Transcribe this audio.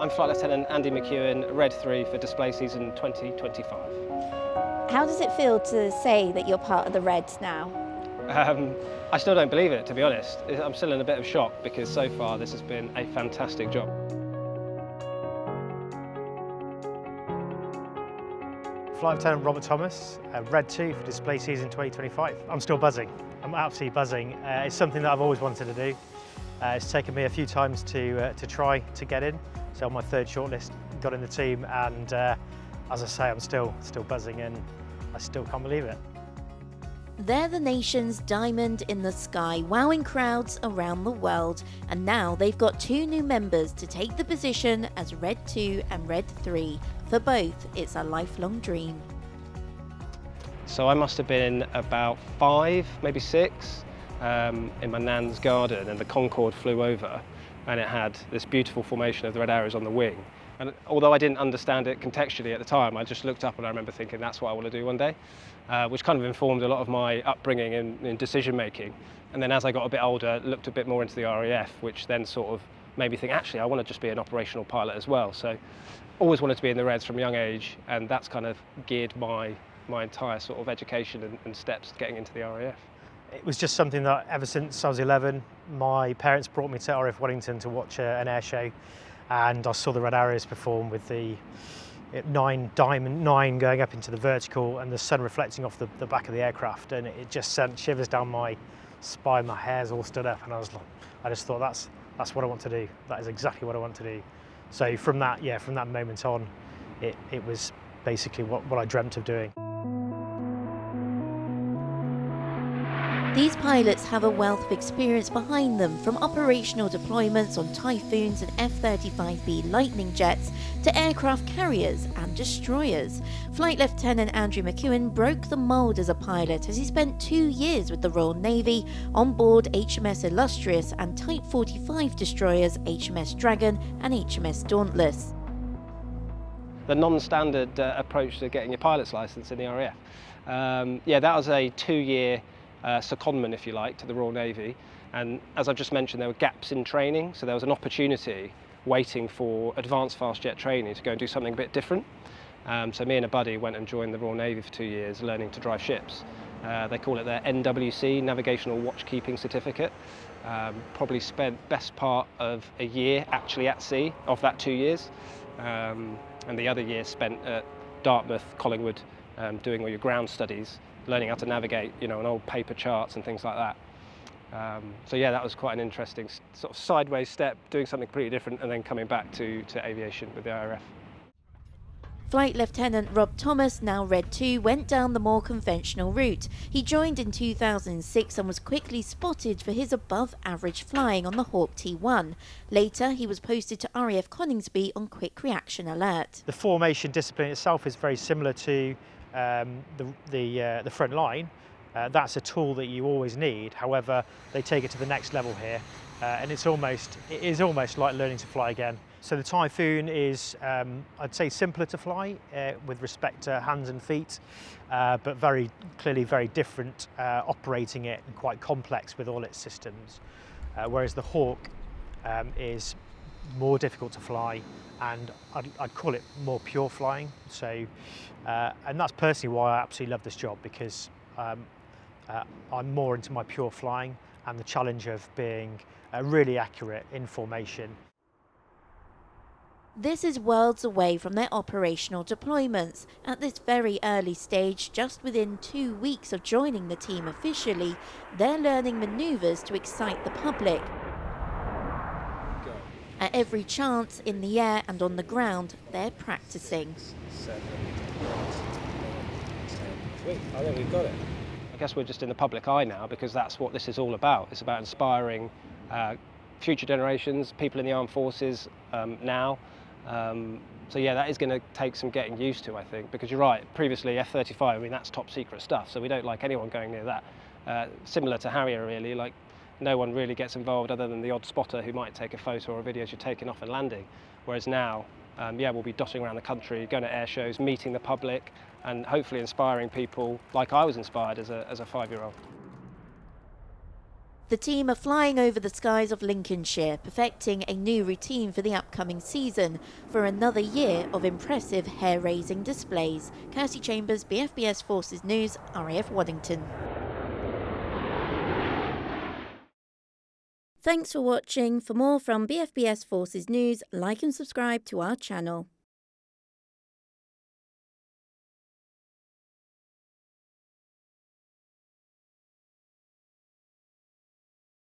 I'm Flight Lieutenant Andy McEwen, Red 3 for display season 2025. How does it feel to say that you're part of the Reds now? I still don't believe it, to be honest. I'm still in a bit of shock because so far this has been a fantastic job. Flight Lieutenant Robert Thomas, Red 2 for display season 2025. I'm still buzzing. I'm absolutely buzzing. It's something that I've always wanted to do. It's taken me a few times to try to get in. So on my third shortlist, got in the team, and as I say, I'm still buzzing, and I still can't believe it. They're the nation's diamond in the sky, wowing crowds around the world. And now they've got two new members to take the position as Red 2 and Red 3. For both, it's a lifelong dream. So I must have been about 5, maybe 6, in my nan's garden, and the Concorde flew over, and it had this beautiful formation of the red arrows on the wing. And although I didn't understand it contextually at the time, I just looked up and I remember thinking that's what I want to do one day, which kind of informed a lot of my upbringing in decision making. And then as I got a bit older, looked a bit more into the RAF, which then sort of made me think, actually, I want to just be an operational pilot as well. So always wanted to be in the Reds from a young age, and that's kind of geared my entire sort of education and steps getting into the RAF. It was just something that ever since I was 11, my parents brought me to RAF Wellington to watch an air show, and I saw the Red Arrows perform with the 9 going up into the vertical and the sun reflecting off the back of the aircraft, and it just sent shivers down my spine. My hairs all stood up, and I just thought that's what I want to do. That is exactly what I want to do. So from that moment on, it was basically what I dreamt of doing. These pilots have a wealth of experience behind them, from operational deployments on Typhoons and F-35B Lightning jets to aircraft carriers and destroyers. Flight Lieutenant Andrew McEwen broke the mould as a pilot as he spent 2 years with the Royal Navy on board HMS Illustrious and Type 45 destroyers HMS Dragon and HMS Dauntless. The non-standard approach to getting your pilot's licence in the RAF. That was a 2-year secondment, if you like, to the Royal Navy, and as I've just mentioned, there were gaps in training, so there was an opportunity waiting for advanced fast jet training to go and do something a bit different. So me and a buddy went and joined the Royal Navy for 2 years learning to drive ships. They call it their NWC, Navigational Watchkeeping Certificate. Probably spent best part of a year actually at sea of that 2 years, and the other year spent at Dartmouth, Collingwood, doing all your ground studies, learning how to navigate, on old paper charts and things like that. That was quite an interesting sort of sideways step, doing something completely different, and then coming back to aviation with the IRF. Flight Lieutenant Rob Thomas, now Red 2, went down the more conventional route. He joined in 2006 and was quickly spotted for his above-average flying on the Hawk T1. Later, he was posted to RAF Coningsby on Quick Reaction Alert. The formation discipline itself is very similar to the front line. That's a tool that you always need. However, they take it to the next level here, and it is almost like learning to fly again. So the Typhoon is, I'd say, simpler to fly with respect to hands and feet, but very clearly very different operating it, and quite complex with all its systems. Whereas the Hawk is more difficult to fly, and I'd call it more pure flying. So, and that's personally why I absolutely love this job, because I'm more into my pure flying and the challenge of being really accurate in formation. This is worlds away from their operational deployments. At this very early stage, just within 2 weeks of joining the team officially, they're learning manoeuvres to excite the public. At every chance, in the air and on the ground, they're practicing. 7, 8, 9, 10. Sweet, I think we've got it. I guess we're just in the public eye now, because that's what this is all about. It's about inspiring future generations, people in the armed forces now. That is going to take some getting used to, I think, because you're right, previously F-35, that's top secret stuff, so we don't like anyone going near that. Similar to Harrier, really, like no one really gets involved other than the odd spotter who might take a photo or a video as you're taking off and landing. Whereas now, we'll be dotting around the country, going to air shows, meeting the public, and hopefully inspiring people like I was inspired as a 5-year-old. The team are flying over the skies of Lincolnshire, perfecting a new routine for the upcoming season for another year of impressive hair-raising displays. Kirsty Chambers, BFBS Forces News, RAF Waddington. Thanks for watching. For more from BFBS Forces News, like and subscribe to our channel.